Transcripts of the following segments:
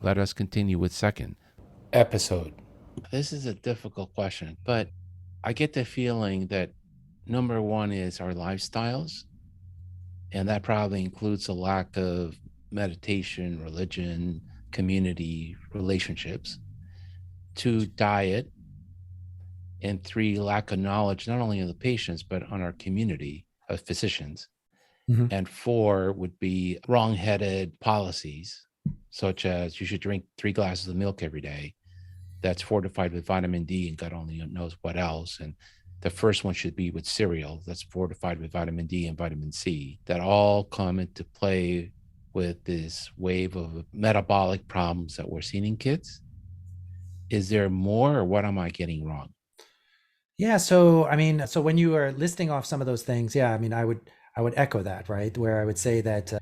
Let us continue with second episode. This is a difficult question, but I get the feeling that number one is our lifestyles, and that probably includes a lack of meditation, religion, community, relationships. Two, diet, and three, lack of knowledge, not only of the patients, but on our community of physicians. Mhm. And four would be wrong-headed policies, such as you should drink 3 glasses of milk every day. That's fortified with vitamin D and God only knows what else. And the first one should be with cereal that's fortified with vitamin D and vitamin C, that all come into play with this wave of metabolic problems that we're seeing in kids. Is there more, or what am I getting wrong? Yeah, so I mean, so when you are listing off some of those things, yeah, I mean, I would echo that, right? Where I would say that,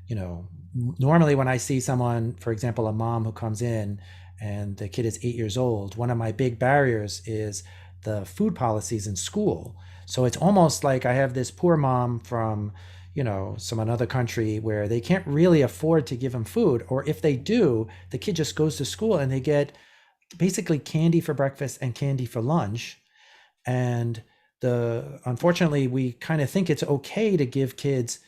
normally when I see someone, for example, a mom who comes in and the kid is 8 years old, one of my big barriers is the food policies in school. So it's almost like I have this poor mom from, some another country where they can't really afford to give him food, or if they do, the kid just goes to school and they get basically candy for breakfast and candy for lunch. And the unfortunately we kind of think it's okay to give kids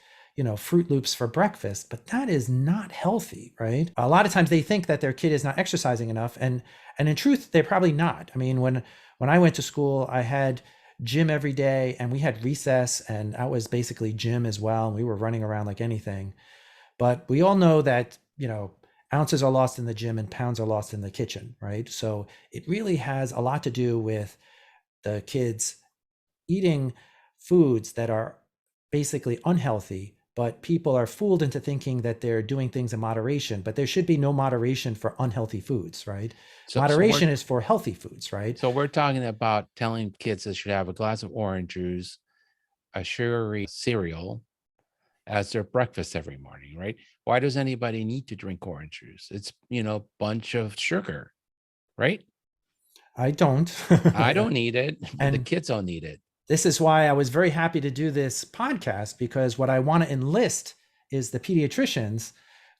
Fruit Loops for breakfast, but that is not healthy, right? A lot of times they think that their kid is not exercising enough, and in truth they're probably not. I mean, when I went to school, I had gym every day, and we had recess, and that was basically gym as well, and we were running around like anything. But we all know that ounces are lost in the gym and pounds are lost in the kitchen, right? So it really has a lot to do with the kids eating foods that are basically unhealthy, but people are fooled into thinking that they're doing things in moderation, but there should be no moderation for unhealthy foods, right? So, so we're Moderation is for healthy foods, right? so we're talking about telling kids they should have a glass of orange juice, a sugary cereal as their breakfast every morning, right? Why does anybody need to drink orange juice? It's, bunch of sugar, right? I don't. I don't need it, but the And kids don't need it. this is why I was very happy to do this podcast, because what I want to enlist is the pediatricians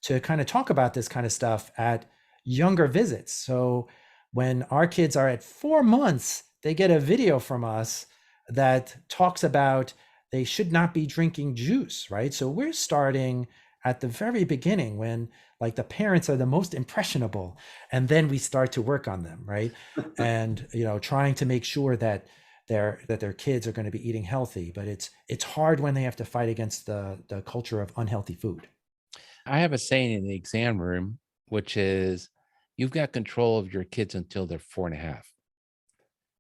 to kind of talk about this kind of stuff at younger visits. So when our kids are at 4 months, they get a video from us that talks about they should not be drinking juice, right? So we're starting at the very beginning when like the parents are the most impressionable, and then we start to work on them, right? And trying to make sure that their kids are going to be eating healthy, but it's hard when they have to fight against the culture of unhealthy food. I have a saying in the exam room, which is you've got control of your kids until they're 4.5.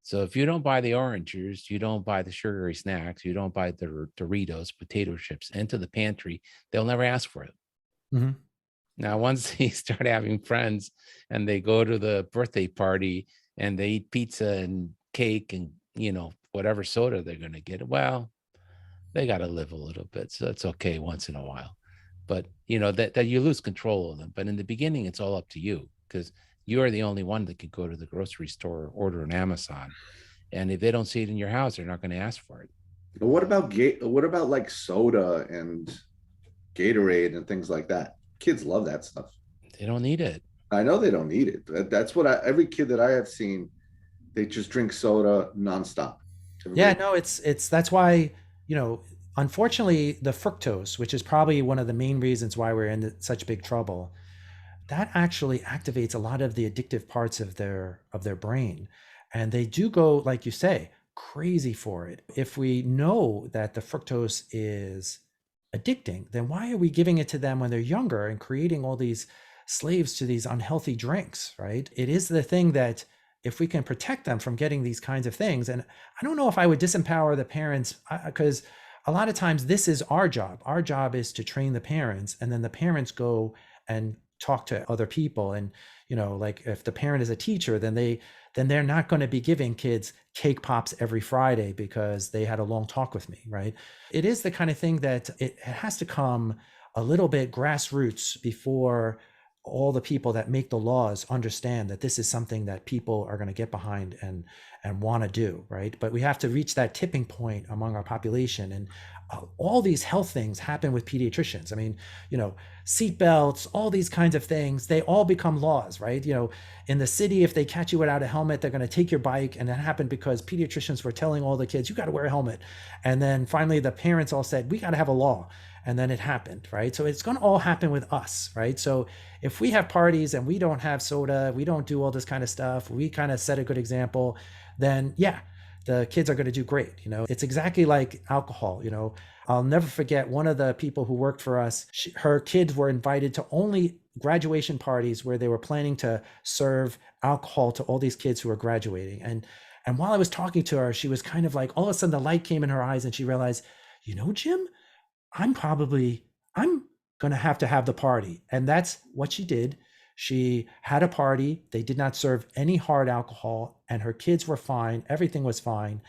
So if you don't buy the orange juice, you don't buy the sugary snacks, you don't buy the Doritos, potato chips into the pantry, they'll never ask for it. Mhm. Now, once they start having friends and they go to the birthday party and they eat pizza and cake and, whatever soda they're going to get, well, they got to live a little bit. So it's okay once in a while. But, that you lose control of them. But in the beginning, it's all up to you because you're the only one that could go to the grocery store or order on Amazon. And if they don't see it in your house, they're not going to ask for it. But what about like soda and Gatorade and things like that? Kids love that stuff. They don't need it. I know they don't need it. That's what every kid that I have seen, they just drink soda nonstop. Yeah, Everybody, no, it's that's why, you know, unfortunately, the fructose, which is probably one of the main reasons why we're in such big trouble, that actually activates a lot of the addictive parts of their brain. And they do go, like you say, crazy for it. If we know that the fructose is addicting, then why are we giving it to them when they're younger and creating all these slaves to these unhealthy drinks, right? It is the thing that if we can protect them from getting these kinds of things, and I don't know if I would disempower the parents, because a lot of times this is our job. Our job is to train the parents, and then the parents go and talk to other people. And like if the parent is a teacher, then they're not going to be giving kids cake pops every Friday because they had a long talk with me, right? It is the kind of thing that it has to come a little bit grassroots before all the people that make the laws understand that this is something that people are going to get behind and want to do, right? But we have to reach that tipping point among our population. And all these health things happen with pediatricians. I mean, seat belts, all these kinds of things, they all become laws, right? In the city, if they catch you without a helmet, they're going to take your bike. And that happened because pediatricians were telling all the kids, you got to wear a helmet. And then finally the parents all said, we got to have a law. And then it happened, right? So it's going to all happen with us, right? So if we have parties and we don't have soda, we don't do all this kind of stuff, we kind of set a good example, then yeah, the kids are going to do great. It's exactly like alcohol. I'll never forget one of the people who worked for us. Her kids were invited to only graduation parties where they were planning to serve alcohol to all these kids who were graduating. And while I was talking to her, she was kind of like, all of a sudden the light came in her eyes and she realized, Jim, I'm going to have the party. And that's what she did. She had a party. They did not serve any hard alcohol and her kids were fine. Everything was fine.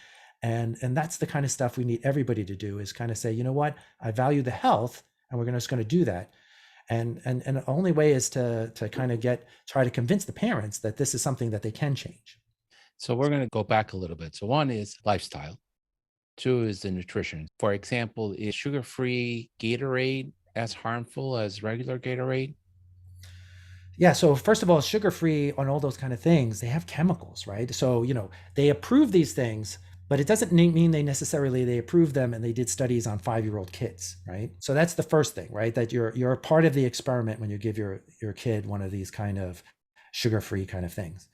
And that's the kind of stuff we need everybody to do, is kind of say, you know what, I value the health and we're just going to do that. And the only way is to kind of try to convince the parents that this is something that they can change. So we're going to go back a little bit. So one is lifestyle. Two is the nutrition. For example, is sugar-free Gatorade as harmful as regular Gatorade? Yeah. So first of all, sugar-free on all those kind of things, they have chemicals, right? So, they approve these things, but it doesn't mean they approve them and they did studies on 5-year-old kids, right? So that's the first thing, right? That you're a part of the experiment when you give your kid one of these kind of sugar-free kind of things.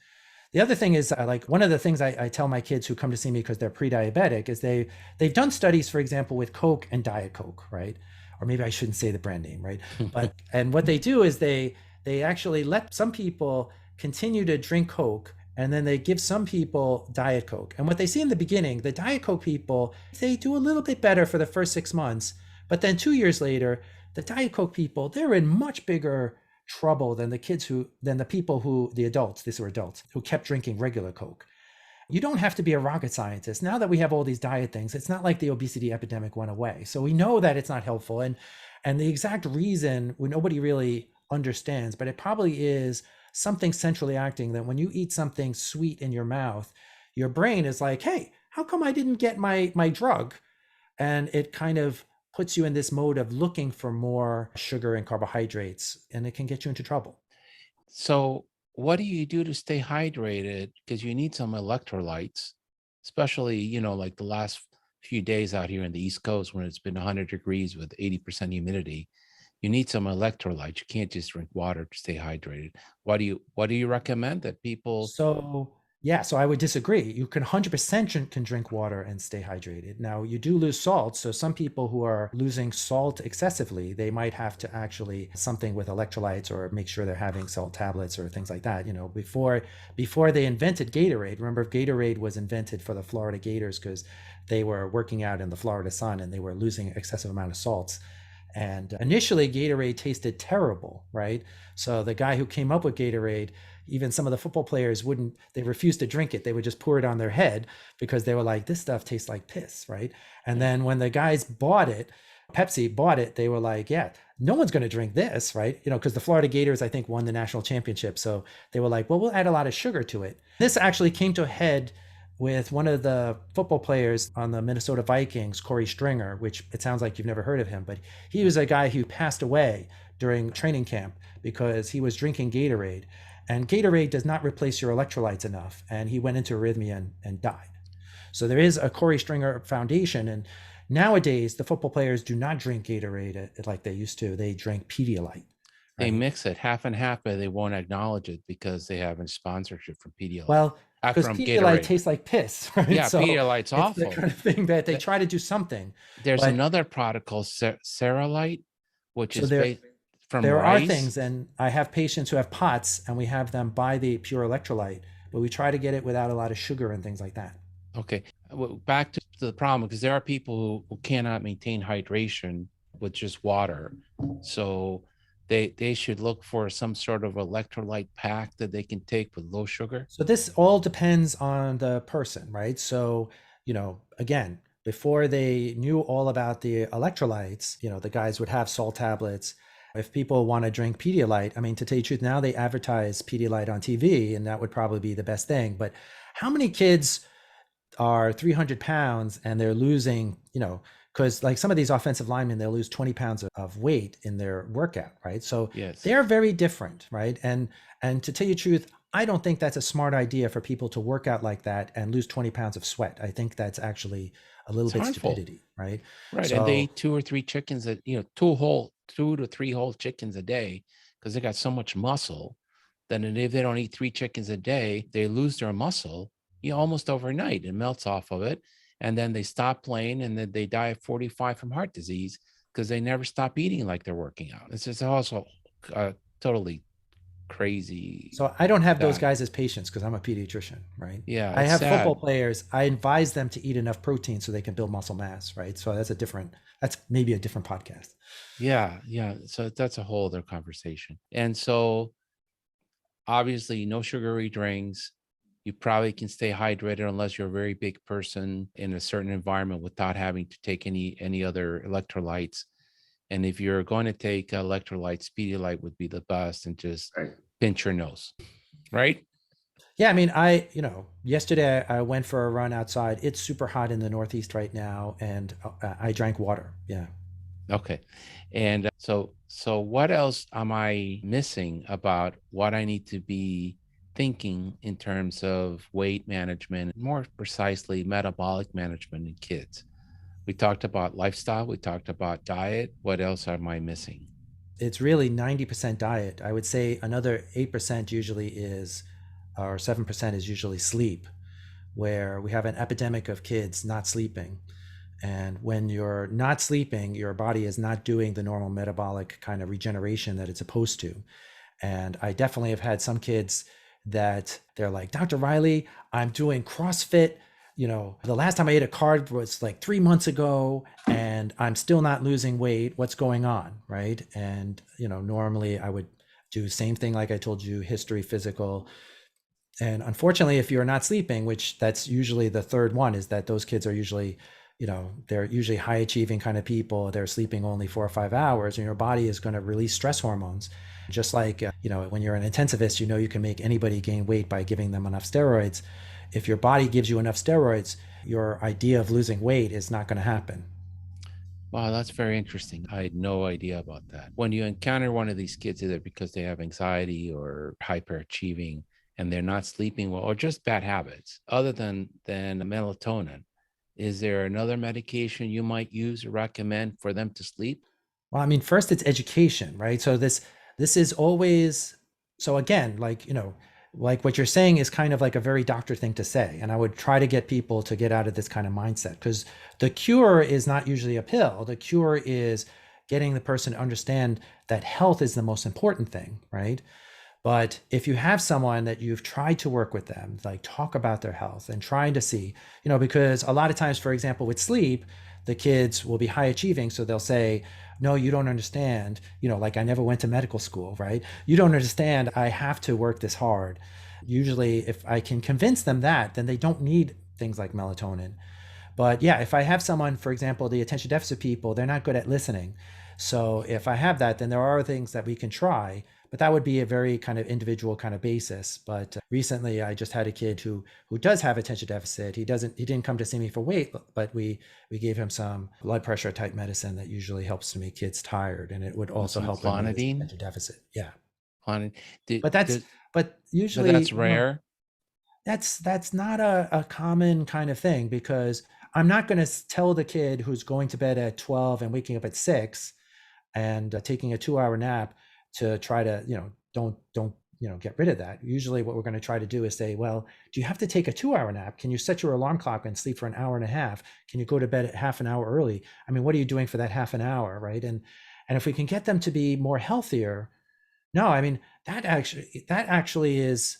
The other thing is, like, one of the things I tell my kids who come to see me because they're pre-diabetic is they've done studies, for example, with Coke and Diet Coke, right? Or maybe I shouldn't say the brand name, right? And what they do is they actually let some people continue to drink Coke, and then they give some people Diet Coke. And what they see in the beginning, the Diet Coke people, they do a little bit better for the first 6 months, but then 2 years later, the Diet Coke people, they're in much bigger trouble than the adults, these were adults, who kept drinking regular Coke. You don't have to be a rocket scientist. Now that we have all these diet things, it's not like the obesity epidemic went away. So we know that it's not helpful. And the exact reason, nobody really understands, but it probably is something centrally acting, that when you eat something sweet in your mouth, your brain is like, hey, how come I didn't get my drug? And it kind of puts you in this mode of looking for more sugar and carbohydrates, and it can get you into trouble. So what do you do to stay hydrated? Because you need some electrolytes, especially, like the last few days out here in the East Coast when it's been 100 degrees with 80% humidity. You need some electrolytes. You can't just drink water to stay hydrated. What do you recommend that people? So yeah, so I would disagree. You can 100% can drink water and stay hydrated. Now, you do lose salt. So some people who are losing salt excessively, they might have to actually something with electrolytes, or make sure they're having salt tablets or things like that. Before they invented Gatorade, remember Gatorade was invented for the Florida Gators because they were working out in the Florida sun and they were losing excessive amount of salts. And initially Gatorade tasted terrible, right? So the guy who came up with Gatorade, even some of the football players they refused to drink it. They would just pour it on their head because they were like, this stuff tastes like piss, right? And then when the guys Pepsi bought it, they were like, yeah, no one's going to drink this, right? Because the Florida Gators, I think, won the national championship. So they were like, well, we'll add a lot of sugar to it. This actually came to a head with one of the football players on the Minnesota Vikings, Corey Stringer, which it sounds like you've never heard of him, but he was a guy who passed away during training camp because he was drinking Gatorade. And Gatorade does not replace your electrolytes enough. And he went into arrhythmia and died. So there is a Corey Stringer Foundation. And nowadays, the football players do not drink Gatorade like they used to. They drink Pedialyte. They mix it half and half, but they won't acknowledge it because they have a sponsorship from Pedialyte. Well, because from Pedialyte Gatorade. Tastes like piss, right? Yeah, so Pedialyte's awful. It's the kind of thing that they try to do something. There's another product called Ceralite, which is based from there rice. Are things, and I have patients who have POTS, and we have them buy the pure electrolyte, but we try to get it without a lot of sugar and things like that. Okay, well, back to the problem, because there are people who cannot maintain hydration with just water, so they should look for some sort of electrolyte pack that they can take with low sugar. So this all depends on the person, right? So, again, before they knew all about the electrolytes, the guys would have salt tablets. If people want to drink Pedialyte, I mean, to tell you the truth, now they advertise Pedialyte on TV, and that would probably be the best thing. But how many kids are 300 pounds and they're losing, because like some of these offensive linemen, they'll lose 20 pounds of weight in their workout, right? So Yes. they're very different, right? And to tell you the truth, I don't think that's a smart idea for people to work out like that and lose 20 pounds of sweat. I think that's actually a little It's bit harmful. stupidity, right? Right. And they So eat 2 or 3 chickens that, 2 to 3 whole chickens a day because they got so much muscle. Then if they don't eat 3 chickens a day, they lose their muscle, almost overnight. It melts off of it. And then they stop playing and then they die at 45 from heart disease because they never stop eating like they're working out. It's just also totally crazy. So I don't have those Sad. guys as patients because I'm a pediatrician, right? Yeah, I it's have football sad. players. I advise them to eat enough protein so they can build muscle mass, right? So that's maybe a different podcast. Yeah, yeah. So that's a whole other conversation. And so obviously no sugary drinks. You probably can stay hydrated unless you're a very big person in a certain environment without having to take any other electrolytes. And if you're going to take electrolytes, Pedialyte would be the best, and just Right. pinch your nose, right? Yeah, I mean, yesterday I went for a run outside. It's super hot in the Northeast right now, and I drank water. Yeah. Okay. And so what else am I missing about what I need to be thinking in terms of weight management, more precisely metabolic management in kids? We talked about lifestyle, we talked about diet. What else am I missing? It's really 90% diet. I would say another 8% usually is, or 7% is usually sleep, where we have an epidemic of kids not sleeping. And when you're not sleeping, your body is not doing the normal metabolic kind of regeneration that it's supposed to. And I definitely have had some kids that they're like, Dr. Reily, I'm doing CrossFit. The last time I ate a carb was like 3 months ago and I'm still not losing weight. What's going on? Right. And, normally I would do the same thing like I told you, history, physical. And unfortunately, if you're not sleeping, which that's usually the third one, is that those kids are usually, they're usually high achieving kind of people. They're sleeping only 4 or 5 hours, and your body is going to release stress hormones. Just like, when you're an intensivist, you can make anybody gain weight by giving them enough steroids. If your body gives you enough steroids, your idea of losing weight is not going to happen. Wow, that's very interesting. I had no idea about that. When you encounter one of these kids, either because they have anxiety or hyperachieving and they're not sleeping well, or just bad habits, other than melatonin, is there another medication you might use or recommend for them to sleep? Well, I mean, first it's education, right? So this is always, so again, like what you're saying is kind of like a very doctor thing to say. And I would try to get people to get out of this kind of mindset, because the cure is not usually a pill. The cure is getting the person to understand that health is the most important thing, right? But if you have someone that you've tried to work with them, like talk about their health and trying to see, because a lot of times, for example, with sleep, the kids will be high achieving. So they'll say, no, you don't understand. Like I never went to medical school, right? You don't understand. I have to work this hard. Usually, if I can convince them that, then they don't need things like melatonin. But yeah, if I have someone, for example, the attention deficit people, they're not good at listening. So if I have that, then there are things that we can try, but that would be a very kind of individual kind of basis. But recently I just had a kid who does have attention deficit. He didn't come to see me for weight, but we gave him some blood pressure type medicine that usually helps to make kids tired, and it would also Some help him with his clonidine? attention deficit. Yeah. Clonidine? Do, But that's do, but but usually, that's rare. that's not a common kind of thing, because I'm not going to tell the kid who's going to bed at 12 and waking up at 6 and taking a 2-hour nap to try to, don't get rid of that. Usually what we're going to try to do is say, well, do you have to take a 2-hour nap? Can you set your alarm clock and sleep for an hour and a half? Can you go to bed at half an hour early? I mean, what are you doing for that half an hour, right? And if we can get them to be more healthier, no, I mean, that actually is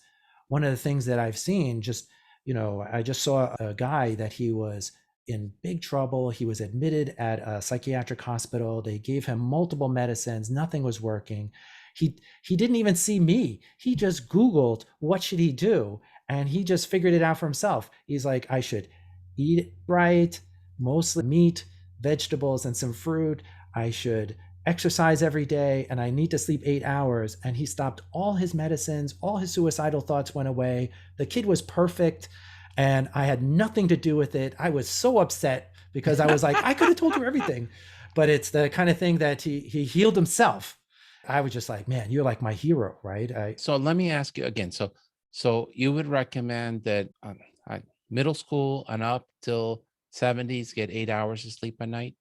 one of the things that I've seen. Just, I just saw a guy that he was in big trouble. He was admitted at a psychiatric hospital. They gave him multiple medicines. Nothing was working. He didn't even see me. He just Googled what should he do, and he just figured it out for himself. He's like, I should eat right, mostly meat, vegetables, and some fruit. I should exercise every day and I need to sleep 8 hours. And he stopped all his medicines, all his suicidal thoughts went away. The kid was perfect and I had nothing to do with it. I was so upset because I was like, I could have told you everything. But it's the kind of thing that he healed himself. I was just like, man, you're like my hero, right? So let me ask you again. So you would recommend that middle school and up till 70s get 8 hours of sleep a night?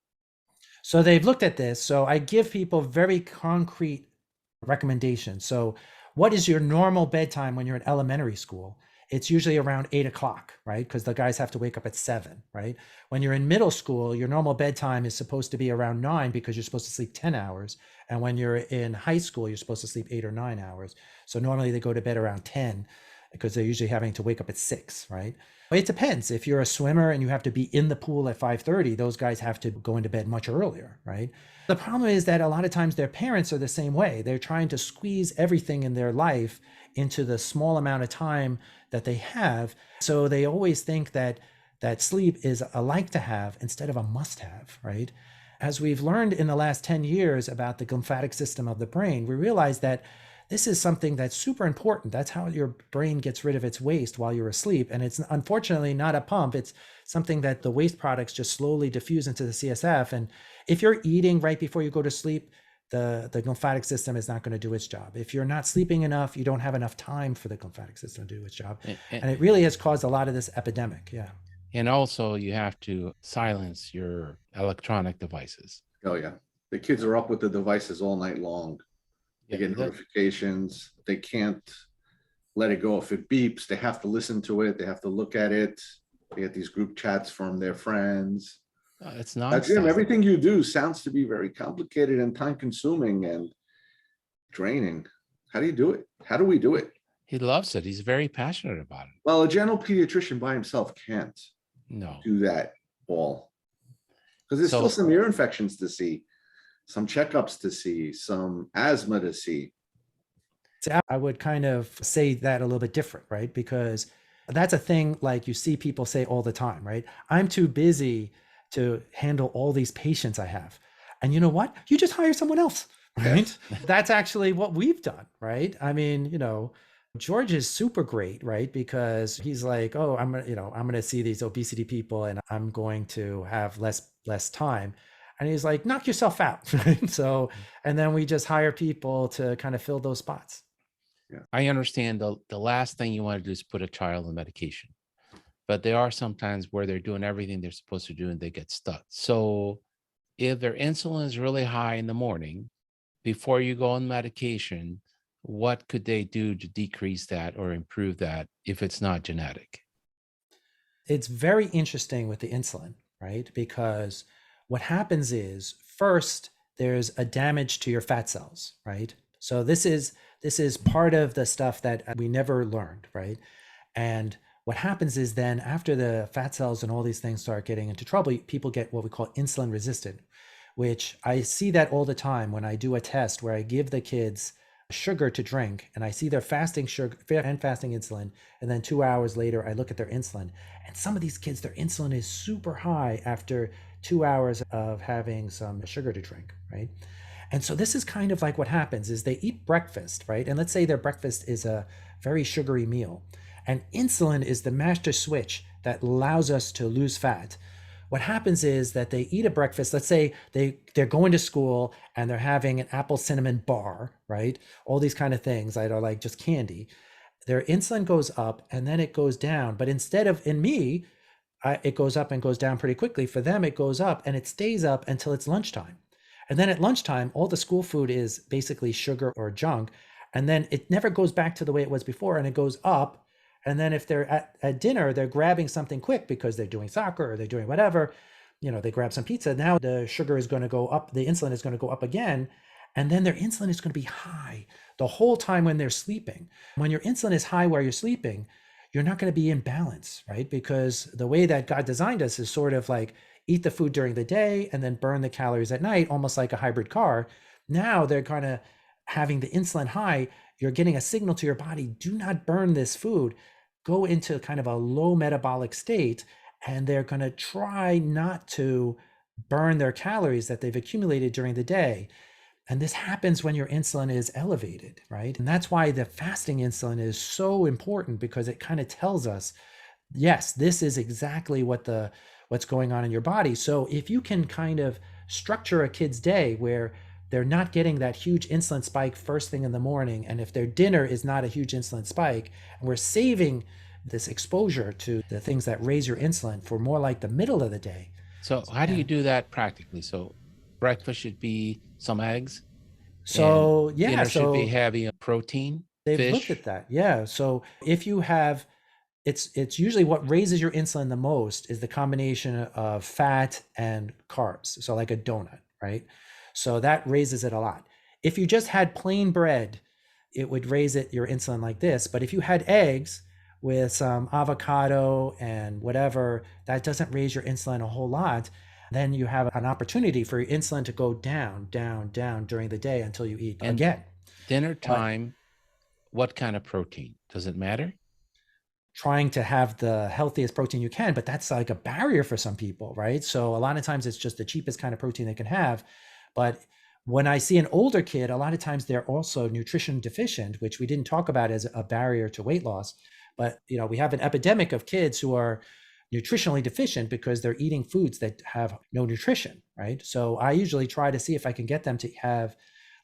So they've looked at this. So I give people very concrete recommendations. So what is your normal bedtime when you're in elementary school? It's usually around 8 o'clock, right? Because the guys have to wake up at 7, right? When you're in middle school, your normal bedtime is supposed to be around 9 because you're supposed to sleep 10 hours. And when you're in high school, you're supposed to sleep 8 or 9 hours. So normally they go to bed around 10 because they're usually having to wake up at 6, right? It depends. If you're a swimmer and you have to be in the pool at 5:30, those guys have to go into bed much earlier, right? The problem is that a lot of times their parents are the same way. They're trying to squeeze everything in their life into the small amount of time that they have. So they always think that sleep is a like to have instead of a must have, right? As we've learned in the last 10 years about the lymphatic system of the brain, we realize that this is something that's super important. That's how your brain gets rid of its waste while you're asleep. And it's unfortunately not a pump. It's something that the waste products just slowly diffuse into the CSF. And if you're eating right before you go to sleep, the lymphatic system is not going to do its job. If you're not sleeping enough, you don't have enough time for the lymphatic system to do its job. And it really has caused a lot of this epidemic. Yeah. And also you have to silence your electronic devices. Oh yeah. The kids are up with the devices all night long. They get notifications. They can't let it go. If it beeps, they have to listen to it. They have to look at it. They get these group chats from their friends. It's nonsense. Jim, everything you do sounds to be very complicated and time consuming and draining. How do you do it? How do we do it? He loves it. He's very passionate about it. Well, a general pediatrician by himself can't do that all. Because there's still some ear infections to see, some checkups to see, some asthma to see. I would kind of say that a little bit different, right? Because that's a thing like you see people say all the time, right? I'm too busy to handle all these patients I have. And you know what? You just hire someone else, right? That's actually what we've done, right? I mean, George is super great, right? Because he's like, oh, I'm going to see these obesity people and I'm going to have less time. And he's like, knock yourself out. Right? So, and then we just hire people to kind of fill those spots. Yeah. I understand the last thing you want to do is put a child on medication, but there are some times where they're doing everything they're supposed to do and they get stuck. So if their insulin is really high in the morning, before you go on medication, what could they do to decrease that or improve that if it's not genetic? It's very interesting with the insulin, right? Because what happens is first there's a damage to your fat cells, right? So this is part of the stuff that we never learned, right? And what happens is then after the fat cells and all these things start getting into trouble, people get what we call insulin resistant, which I see that all the time when I do a test where I give the kids sugar to drink and I see their fasting sugar and fasting insulin. And then 2 hours later, I look at their insulin and some of these kids, their insulin is super high after 2 hours of having some sugar to drink, right? And so this is kind of like what happens is they eat breakfast, right? And let's say their breakfast is a very sugary meal. And insulin is the master switch that allows us to lose fat. What happens is that they eat a breakfast. Let's say they're going to school and they're having an apple cinnamon bar, right? All these kind of things that are like just candy. Their insulin goes up and then it goes down. But instead of in me, it goes up and goes down pretty quickly. For them, it goes up and it stays up until it's lunchtime. And then at lunchtime, all the school food is basically sugar or junk. And then it never goes back to the way it was before and it goes up. And then if they're at dinner, they're grabbing something quick because they're doing soccer or they're doing whatever, they grab some pizza. Now the sugar is going to go up. The insulin is going to go up again. And then their insulin is going to be high the whole time when they're sleeping. When your insulin is high while you're sleeping, you're not going to be in balance, right? Because the way that God designed us is sort of like eat the food during the day and then burn the calories at night, almost like a hybrid car. Now they're kind of having the insulin high. You're getting a signal to your body, do not burn this food. Go into kind of a low metabolic state. And they're going to try not to burn their calories that they've accumulated during the day. And this happens when your insulin is elevated, right? And that's why the fasting insulin is so important, because it kind of tells us, yes, this is exactly what's going on in your body. So if you can kind of structure a kid's day where they're not getting that huge insulin spike first thing in the morning, and if their dinner is not a huge insulin spike, and we're saving this exposure to the things that raise your insulin for more like the middle of the day. So how do you do that practically? So breakfast should be some eggs, and So yeah, dinner should be so heavy on protein, they've looked fish. at that. Yeah. So if you have, it's usually what raises your insulin the most is the combination of fat and carbs. So like a donut, right? So that raises it a lot. If you just had plain bread, it would raise it your insulin like this. But if you had eggs with some avocado and whatever, that doesn't raise your insulin a whole lot. Then you have an opportunity for your insulin to go down, down, down during the day until you eat And again. dinner But time, what kind of protein? Does it matter? trying to have the healthiest protein you can, but that's like a barrier for some people, right? So a lot of times it's just the cheapest kind of protein they can have. But when I see an older kid, a lot of times they're also nutrition deficient, which we didn't talk about as a barrier to weight loss. But we have an epidemic of kids who are nutritionally deficient because they're eating foods that have no nutrition, right? So I usually try to see if I can get them to have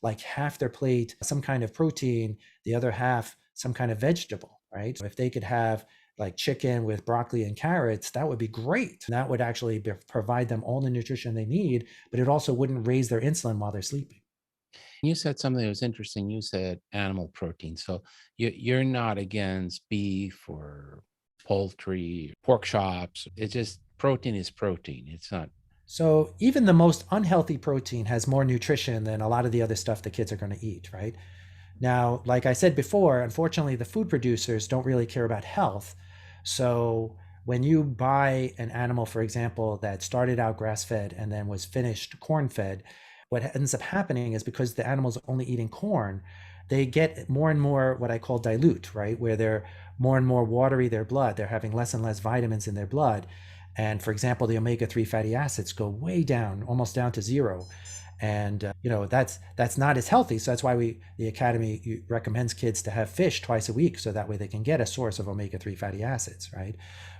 like half their plate some kind of protein, the other half some kind of vegetable, right? If they could have like chicken with broccoli and carrots, that would be great. That would actually provide them all the nutrition they need, but it also wouldn't raise their insulin while they're sleeping. You said something that was interesting. You said animal protein. So you're not against beef or poultry, pork chops. It's just protein is protein. It's not. So even the most unhealthy protein has more nutrition than a lot of the other stuff the kids are going to eat, right? Now, like I said before, unfortunately, the food producers don't really care about health. So when you buy an animal, for example, that started out grass fed and then was finished corn fed, what ends up happening is because the animal's only eating corn, they get more and more what I call dilute, right? Where they're more and more watery their blood. They're having less and less vitamins in their blood. And for example, the omega-3 fatty acids go way down, almost down to zero. And that's not as healthy. So that's why the academy recommends kids to have fish twice a week, so that way they can get a source of omega-3 fatty acids, right?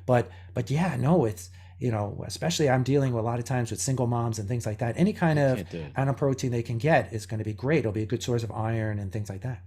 But yeah, no, it's especially I'm dealing with a lot of times with single moms and things like that. Any kind You of can't do it. animal protein they can get is going to be great. It'll be a good source of iron and things like that.